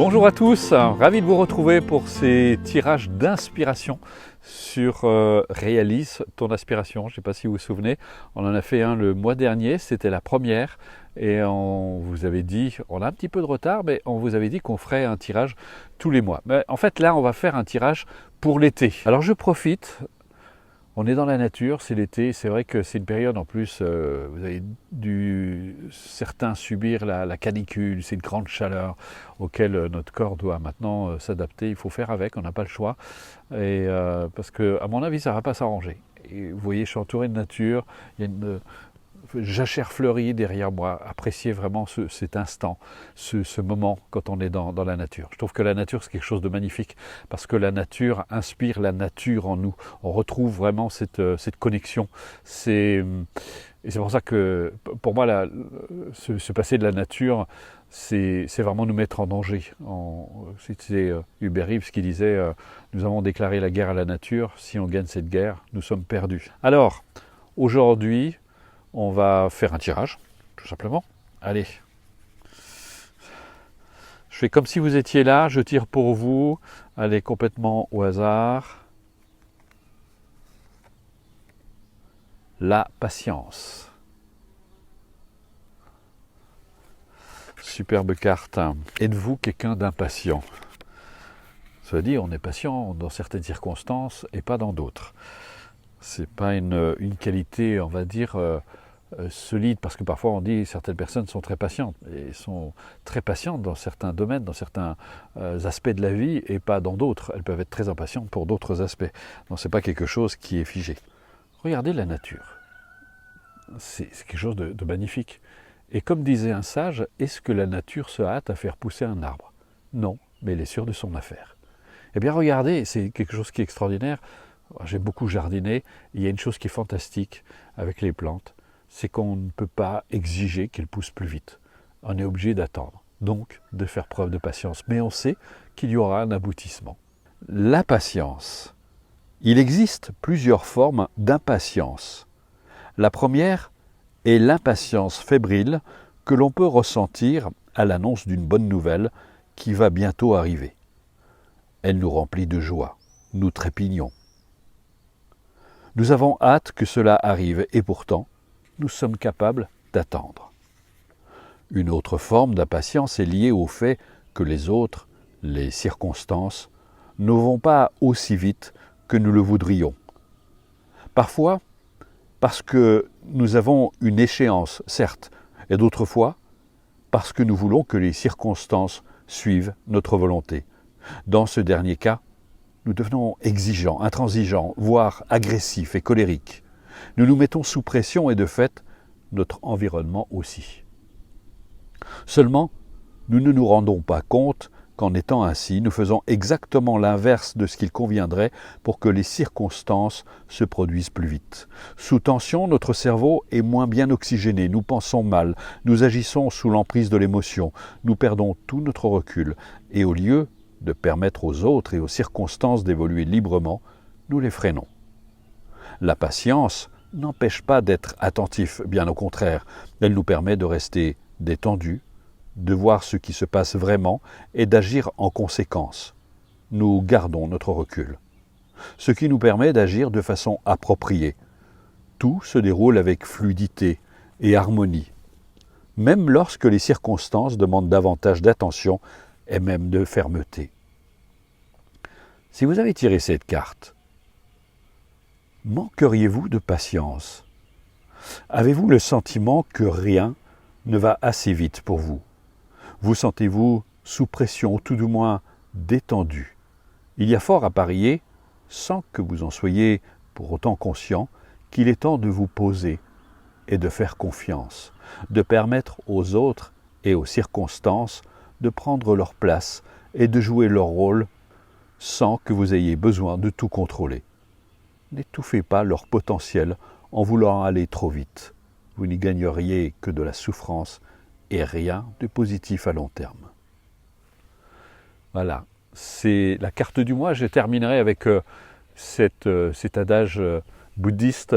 Bonjour à tous, ravi de vous retrouver pour ces tirages d'inspiration sur Réalise ton aspiration. Je ne sais pas si vous vous souvenez, on en a fait un le mois dernier, c'était la première et on vous avait dit, on a un petit peu de retard, mais on vous avait dit qu'on ferait un tirage tous les mois. Mais en fait là on va faire un tirage pour l'été. Alors je profite. On est dans la nature, c'est l'été, c'est vrai que c'est une période en plus, vous avez dû certains subir la canicule, c'est une grande chaleur auquel notre corps doit maintenant s'adapter, il faut faire avec, on n'a pas le choix, et, parce que à mon avis ça ne va pas s'arranger. Et vous voyez, je suis entouré de nature, il y a une jachère fleurie derrière moi, appréciez vraiment cet instant, ce moment quand on est dans la nature. Je trouve que la nature c'est quelque chose de magnifique parce que la nature inspire la nature en nous. On retrouve vraiment cette connexion. Et c'est pour ça que pour moi se passer de la nature, c'est vraiment nous mettre en danger. C'était Hubert Reeves qui disait nous avons déclaré la guerre à la nature, si on gagne cette guerre, nous sommes perdus. Alors, aujourd'hui, on va faire un tirage, tout simplement. Allez. Je fais comme si vous étiez là, je tire pour vous. Allez, complètement au hasard. La patience. Superbe carte. Êtes-vous quelqu'un d'impatient? Ça veut dire on est patient dans certaines circonstances et pas dans d'autres. C'est pas une qualité, on va dire, solide, parce que parfois on dit certaines personnes sont très patientes, et sont très patientes dans certains domaines, dans certains aspects de la vie, et pas dans d'autres. Elles peuvent être très impatientes pour d'autres aspects. Donc c'est pas quelque chose qui est figé. Regardez la nature. C'est quelque chose de magnifique. Et comme disait un sage, est-ce que la nature se hâte à faire pousser un arbre? Non, mais elle est sûre de son affaire. Eh bien regardez, c'est quelque chose qui est extraordinaire. J'ai beaucoup jardiné, il y a une chose qui est fantastique avec les plantes, c'est qu'on ne peut pas exiger qu'elles poussent plus vite. On est obligé d'attendre, donc de faire preuve de patience. Mais on sait qu'il y aura un aboutissement. La patience. Il existe plusieurs formes d'impatience. La première est l'impatience fébrile que l'on peut ressentir à l'annonce d'une bonne nouvelle qui va bientôt arriver. Elle nous remplit de joie, nous trépignons. Nous avons hâte que cela arrive et pourtant, nous sommes capables d'attendre. Une autre forme d'impatience est liée au fait que les autres, les circonstances, ne vont pas aussi vite que nous le voudrions. Parfois, parce que nous avons une échéance, certes, et d'autres fois, parce que nous voulons que les circonstances suivent notre volonté. Dans ce dernier cas, nous devenons exigeants, intransigeants, voire agressifs et colériques. Nous nous mettons sous pression et de fait, notre environnement aussi. Seulement, nous ne nous rendons pas compte qu'en étant ainsi, nous faisons exactement l'inverse de ce qu'il conviendrait pour que les circonstances se produisent plus vite. Sous tension, notre cerveau est moins bien oxygéné, nous pensons mal, nous agissons sous l'emprise de l'émotion, nous perdons tout notre recul et au lieu de permettre aux autres et aux circonstances d'évoluer librement, nous les freinons. La patience n'empêche pas d'être attentif, bien au contraire, elle nous permet de rester détendus, de voir ce qui se passe vraiment et d'agir en conséquence. Nous gardons notre recul, ce qui nous permet d'agir de façon appropriée. Tout se déroule avec fluidité et harmonie, même lorsque les circonstances demandent davantage d'attention et même de fermeté. Si vous avez tiré cette carte, manqueriez-vous de patience? Avez-vous le sentiment que rien ne va assez vite pour vous? Vous sentez-vous sous pression, ou tout du moins détendu? Il y a fort à parier, sans que vous en soyez pour autant conscient, qu'il est temps de vous poser et de faire confiance, de permettre aux autres et aux circonstances de prendre leur place et de jouer leur rôle sans que vous ayez besoin de tout contrôler. N'étouffez pas leur potentiel en voulant aller trop vite. Vous n'y gagneriez que de la souffrance et rien de positif à long terme. Voilà, c'est la carte du mois. Je terminerai avec cet adage bouddhiste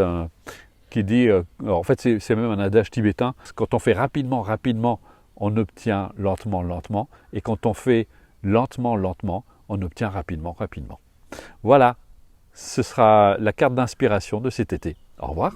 qui dit, en fait c'est même un adage tibétain, quand on fait rapidement, on obtient lentement, et quand on fait lentement, lentement, on obtient rapidement, rapidement. Voilà, ce sera la carte d'inspiration de cet été. Au revoir.